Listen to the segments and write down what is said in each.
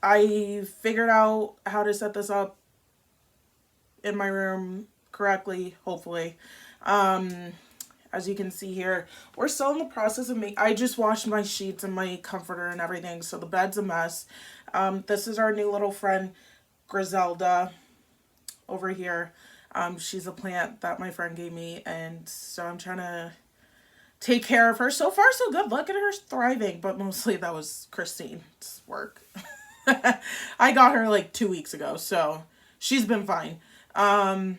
I figured out how to set this up in my room correctly, hopefully. Um, as you can see here, we're still in the process of I just washed my sheets and my comforter and everything, so the bed's a mess. This is our new little friend, Griselda, over here. She's a plant that my friend gave me, and so I'm trying to take care of her. So far, so good. Look at her thriving, but mostly that was Christine's work. I got her like 2 weeks ago, so she's been fine. Um,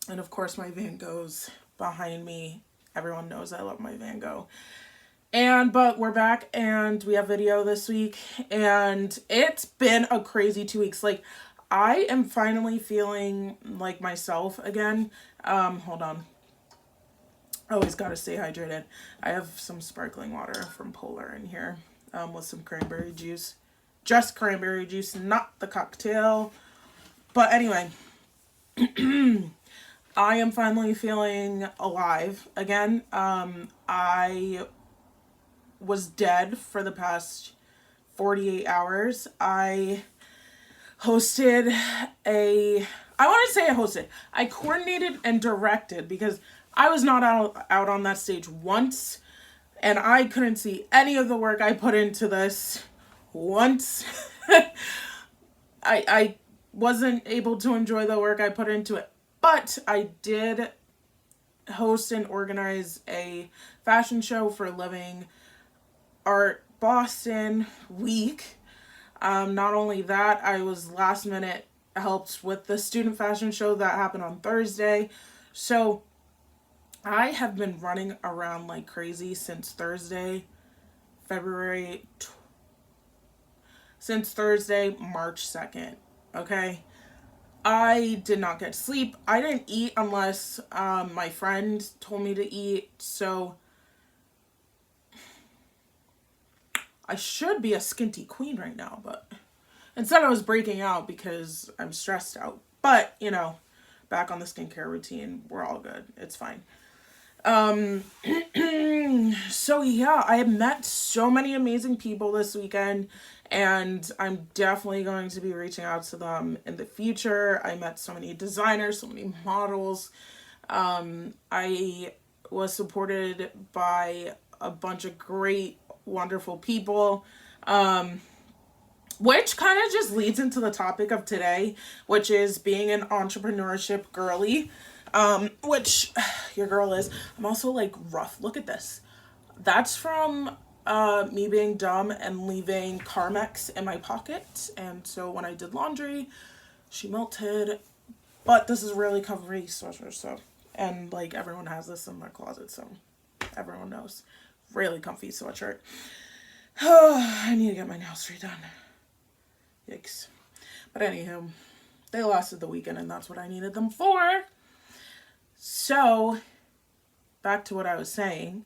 and of course, my Van Gogh's behind me. Everyone knows I love my Van Gogh. But we're back and we have video this week, and it's been a crazy 2 weeks. Like, I am finally feeling like myself again. Hold on. Always gotta stay hydrated. I have some sparkling water from Polar in here, with some cranberry juice. Just cranberry juice, not the cocktail. But anyway, I am finally feeling alive again. I was dead for the past 48 hours. Hosted I want to say I hosted. I coordinated and directed because I was not out on that stage once, and I couldn't see any of the work I put into this once. I wasn't able to enjoy the work I put into it, but I did host and organize a fashion show for Living Art Boston week. Not only that, I was last minute helped with the student fashion show that happened on Thursday. So I have been running around like crazy since Thursday, March 2nd. Okay. I did not get sleep. I didn't eat unless my friend told me to eat. So I should be a skinty queen right now, but instead I was breaking out because I'm stressed out. But, back on the skincare routine. We're all good. It's fine. So yeah, I have met so many amazing people this weekend, and I'm definitely going to be reaching out to them in the future. I met so many designers, so many models. I was supported by a bunch of great, wonderful people. Which kind of just leads into the topic of today, which is being an entrepreneurship girly. Which your girl is. I'm also like rough. Look at this. That's from me being dumb and leaving Carmex in my pocket. And so when I did laundry, she melted. But this is really comfy sweatshirt, so, and like everyone has this in their closet, so everyone knows. Really comfy sweatshirt. I need to get my nails redone. Yikes. But anywho, they lasted the weekend and that's what I needed them for. So, back to what I was saying.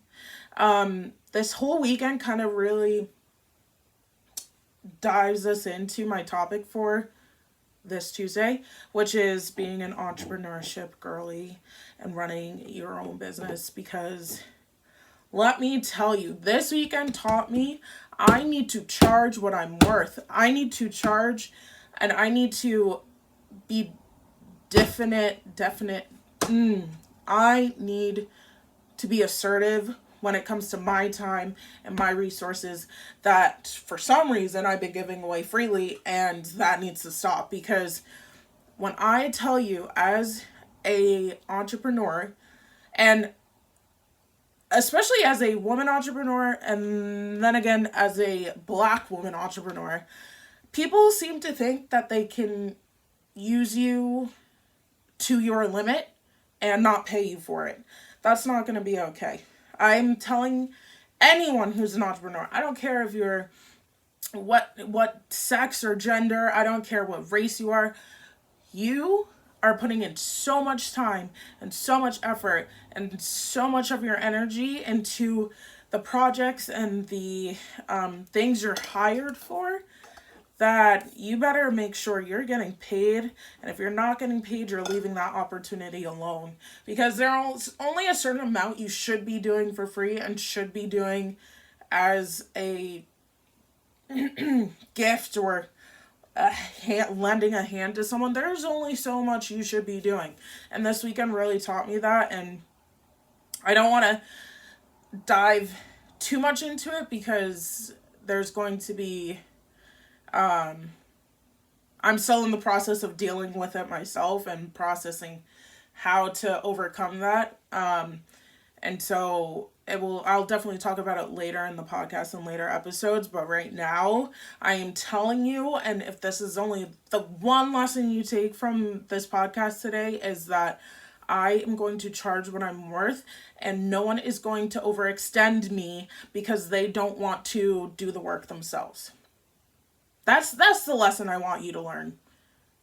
This whole weekend kind of really dives us into my topic for this Tuesday, which is being an entrepreneurship girly and running your own business. Because let me tell you, this weekend taught me I need to charge what I'm worth. I need to charge, and I need to be definite. I need to be assertive when it comes to my time and my resources that for some reason I've been giving away freely, and that needs to stop. Because when I tell you, as a entrepreneur, and especially as a woman entrepreneur, and then again as a Black woman entrepreneur, people seem to think that they can use you to your limit and not pay you for it. That's not going to be okay. I'm telling anyone who's an entrepreneur, I don't care if you're what sex or gender, I don't care what race you are, you are putting in so much time and so much effort and so much of your energy into the projects and the things you're hired for, that you better make sure you're getting paid. And if you're not getting paid, you're leaving that opportunity alone. Because there's only a certain amount you should be doing for free and should be doing as a gift or lending a hand to someone, there's only so much you should be doing. And this weekend really taught me that. And I don't want to dive too much into it because there's going to be, I'm still in the process of dealing with it myself and processing how to overcome that. And so I'll definitely talk about it later in the podcast and later episodes, but right now I am telling you, and if this is only the one lesson you take from this podcast today, is that I am going to charge what I'm worth, and no one is going to overextend me because they don't want to do the work themselves. That's the lesson I want you to learn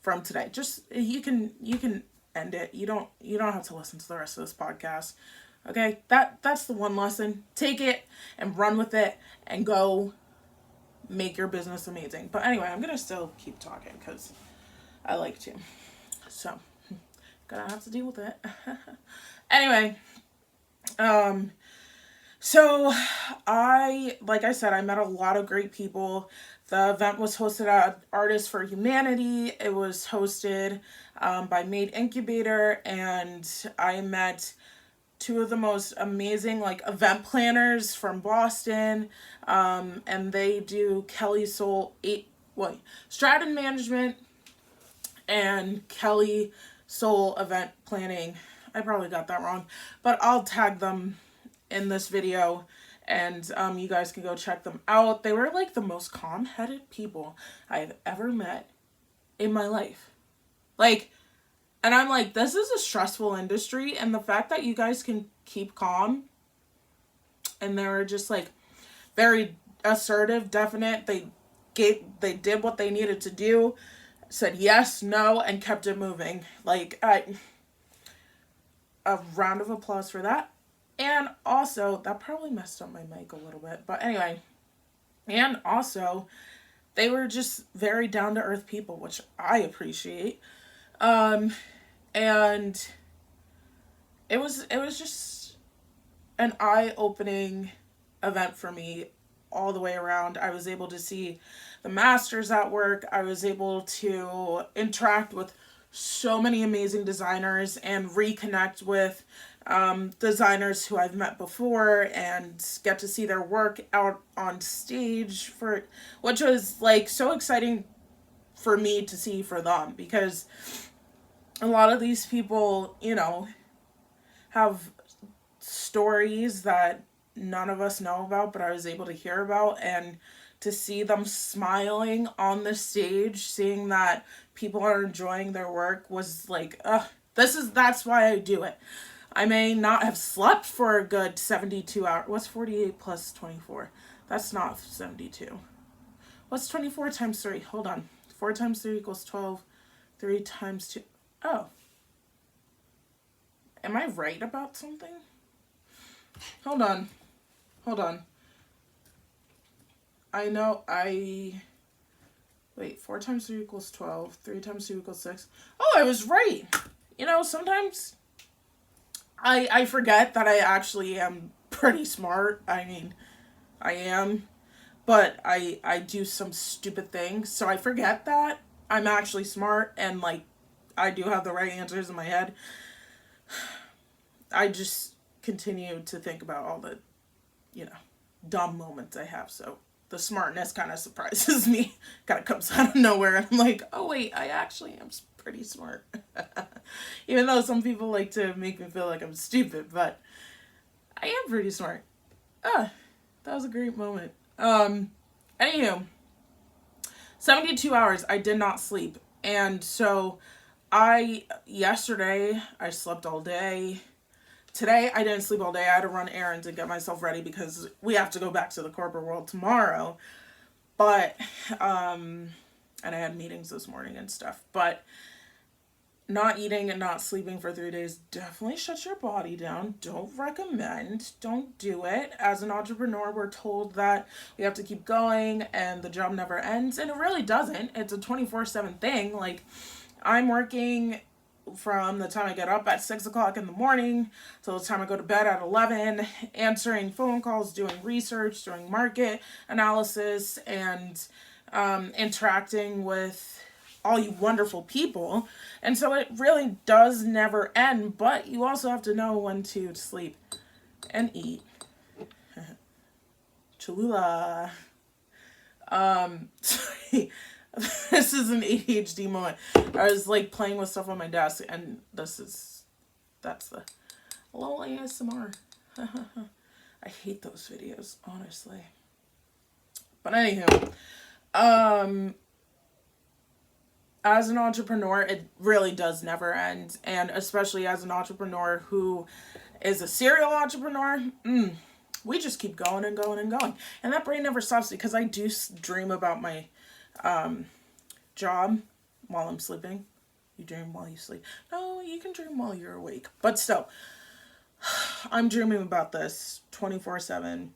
from today. Just you can end it. You don't have to listen to the rest of this podcast. Okay? That's the one lesson. Take it and run with it and go make your business amazing. But anyway, I'm going to still keep talking cuz I like to. So, gonna have to deal with it. Anyway, so like I said, I met a lot of great people. The event was hosted at Artists for Humanity. It was hosted by Made Incubator, and I met two of the most amazing event planners from Boston, and they do Kelly Soul Stratton Management and Kelly Soul Event Planning. I probably got that wrong, but I'll tag them in this video, and you guys can go check them out. They were the most calm-headed people I've ever met in my life. And I'm this is a stressful industry, and the fact that you guys can keep calm, and they were just very assertive, definite. They did what they needed to do, said yes, no, and kept it moving. A round of applause for that. And also, that probably messed up my mic a little bit, but anyway, and also, they were just very down-to-earth people, which I appreciate. And it was just an eye-opening event for me all the way around. I was able to see the masters at work. I was able to interact with so many amazing designers and reconnect with designers who I've met before and get to see their work out on stage, which was so exciting for me to see for them, because a lot of these people, have stories that none of us know about, but I was able to hear about, and to see them smiling on the stage, seeing that people are enjoying their work was that's why I do it. I may not have slept for a good 72 hours. What's 48 plus 24? That's not 72. What's 24 times 3? Hold on. 4 times 3 equals 12. 3 times 2. Oh. Am I right about something? Hold on. I know wait, 4 times 3 equals 12. 3 times 2 equals 6. Oh, I was right. Sometimes I forget that I actually am pretty smart. I mean, I am. But I do some stupid things. So I forget that I'm actually smart and I do have the right answers in my head. I just continue to think about all the, dumb moments I have. So the smartness kind of surprises me. Kind of comes out of nowhere. And I'm oh wait, I actually am pretty smart. Even though some people like to make me feel like I'm stupid, but I am pretty smart. That was a great moment. Anywho, 72 hours I did not sleep. And so yesterday I slept all day. Today I didn't sleep all day. I had to run errands and get myself ready because we have to go back to the corporate world tomorrow. But, and I had meetings this morning and stuff, but not eating and not sleeping for 3 days definitely shuts your body down. Don't recommend. Don't do it. As an entrepreneur, we're told that we have to keep going and the job never ends, and it really doesn't. It's a 24/7 thing. I'm working from the time I get up at 6 o'clock in the morning till the time I go to bed at 11, answering phone calls, doing research, doing market analysis, and interacting with all you wonderful people. And so it really does never end, but you also have to know when to sleep and eat. Cholula. Sorry. This is an ADHD moment. I was like playing with stuff on my desk, and that's the hello ASMR. I hate those videos, honestly. But anywho, as an entrepreneur, it really does never end. And especially as an entrepreneur who is a serial entrepreneur, we just keep going and going and going. And that brain never stops, because I do dream about my job while I'm sleeping. You dream while you sleep. No, you can dream while you're awake. But still, I'm dreaming about this 24/7.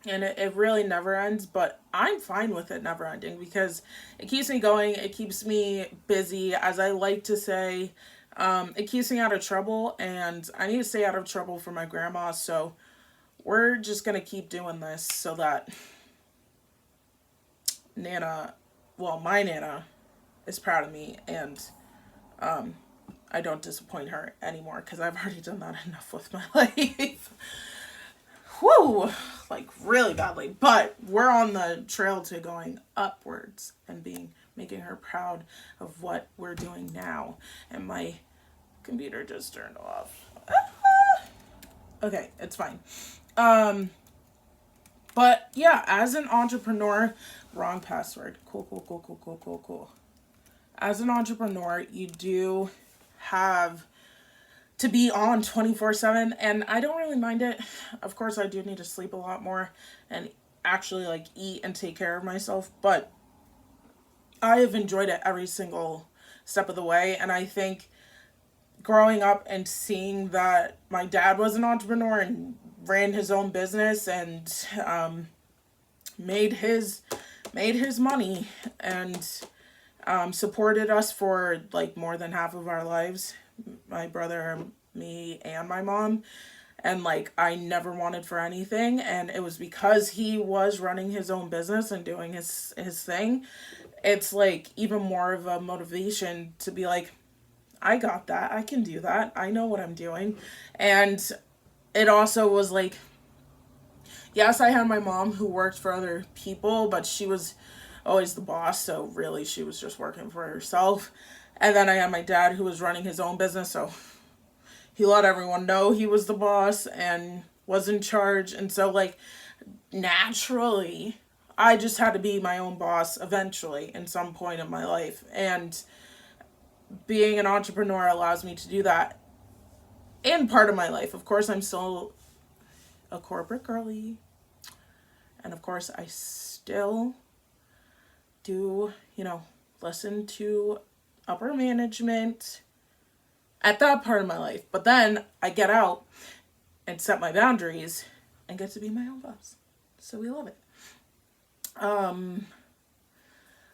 And it really never ends, but I'm fine with it never ending, because it keeps me going. It keeps me busy, as I like to say. It keeps me out of trouble, and I need to stay out of trouble for my grandma. So we're just going to keep doing this so that my Nana is proud of me, and I don't disappoint her anymore, because I've already done that enough with my life. Whew, like really badly. But we're on the trail to going upwards and making her proud of what we're doing now. And my computer just turned off. Okay, it's fine. But yeah, as an entrepreneur, wrong password. Cool. As an entrepreneur, you do have to be on 24/7, and I don't really mind it. Of course, I do need to sleep a lot more and actually like eat and take care of myself, but I have enjoyed it every single step of the way. And I think growing up and seeing that my dad was an entrepreneur and ran his own business and made his money and supported us for like more than half of our lives, my brother, me, and my mom. And like, I never wanted for anything. And it was because he was running his own business and doing his thing. It's like even more of a motivation to be like, I got that. I can do that. I know what I'm doing. And it also was like, yes, I had my mom who worked for other people, but she was always the boss. So really, she was just working for herself. And then I had my dad who was running his own business. So he let everyone know he was the boss and was in charge. And so like naturally, I just had to be my own boss eventually in some point in my life. And being an entrepreneur allows me to do that in part of my life. Of course, I'm still a corporate girly. And of course, I still do, listen to upper management at that part of my life. But then I get out and set my boundaries and get to be my own boss. So we love it.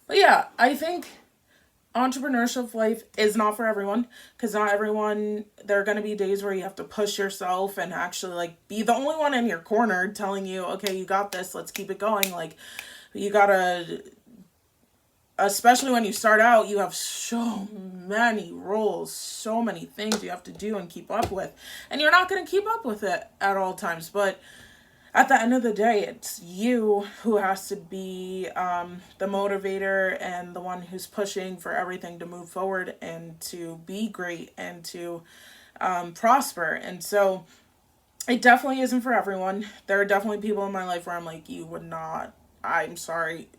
But yeah, I think entrepreneurship life is not for everyone, because not everyone, there are going to be days where you have to push yourself and actually like be the only one in your corner telling you, okay, you got this, let's keep it going. Like you gotta, especially when you start out, you have so many roles, so many things you have to do and keep up with, and you're not going to keep up with it at all times. But at the end of the day, it's you who has to be the motivator and the one who's pushing for everything to move forward and to be great and to prosper. And so it definitely isn't for everyone. There are definitely people in my life where I'm like, you would not, I'm sorry,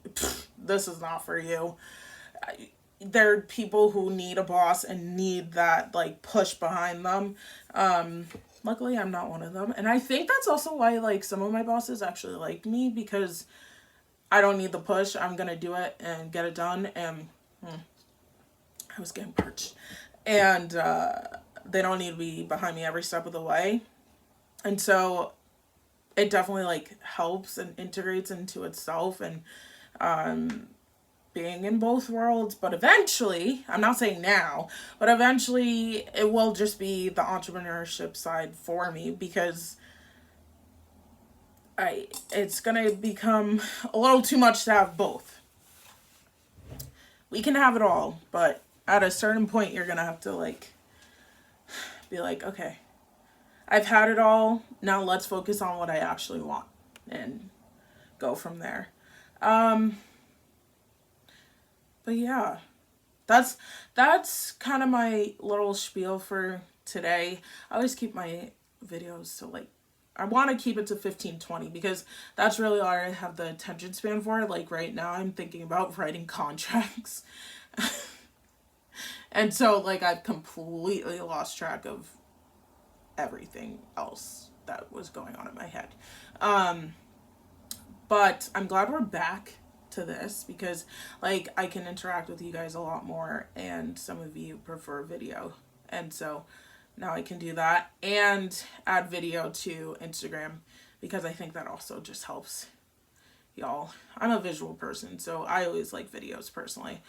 this is not for you. There are people who need a boss and need that like push behind them. Luckily, I'm not one of them. And I think that's also why, like, some of my bosses actually like me, because I don't need the push. I'm going to do it and get it done. And I was getting perched. And they don't need to be behind me every step of the way. And so it definitely, like, helps and integrates into itself. And being in both worlds, but eventually, I'm not saying now, but eventually it will just be the entrepreneurship side for me, because it's gonna become a little too much to have both. we can have it all, but at a certain point, you're going to have to like be like, okay, I've had it all. Now let's focus on what I actually want and go from there. But yeah, that's kind of my little spiel for today. I always keep my videos to like, I want to keep it to 15-20 because that's really all I have the attention span for. Like right now I'm thinking about writing contracts. And so like I've completely lost track of everything else that was going on in my head. But I'm glad we're back to this because like I can interact with you guys a lot more, and some of you prefer video. And so now I can do that and add video to Instagram because I think that also just helps y'all. I'm a visual person, so I always like videos personally.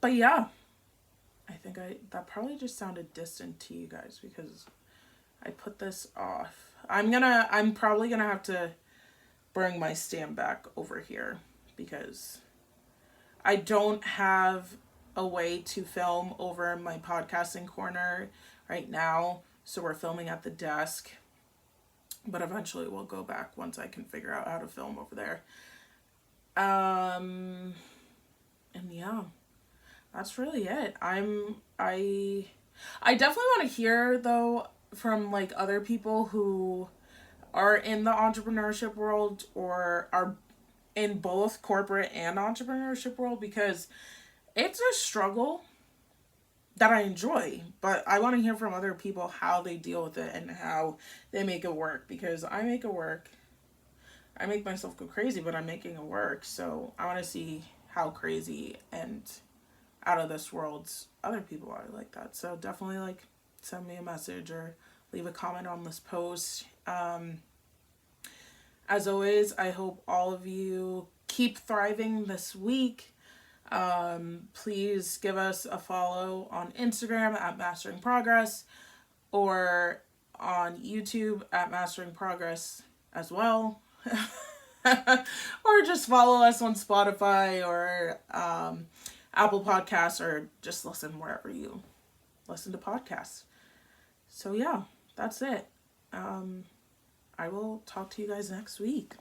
But yeah, I think that probably just sounded distant to you guys because I put this off. I'm probably gonna have to bring my stand back over here because I don't have a way to film over my podcasting corner right now. So we're filming at the desk, but eventually we'll go back once I can figure out how to film over there. And yeah, that's really it. I definitely want to hear though from like other people who are in the entrepreneurship world or are in both corporate and entrepreneurship world, because it's a struggle that I enjoy, but I want to hear from other people how they deal with it and how they make it work, because I make it work. I make myself go crazy, but I'm making it work. So I want to see how crazy and out of this world's other people are like that. So definitely like send me a message or leave a comment on this post. As always, I hope all of you keep thriving this week. Please give us a follow on Instagram at Mastering Progress, or on YouTube at Mastering Progress as well. Or just follow us on Spotify or Apple Podcasts, or just listen wherever you listen to podcasts. So yeah, that's it. I will talk to you guys next week.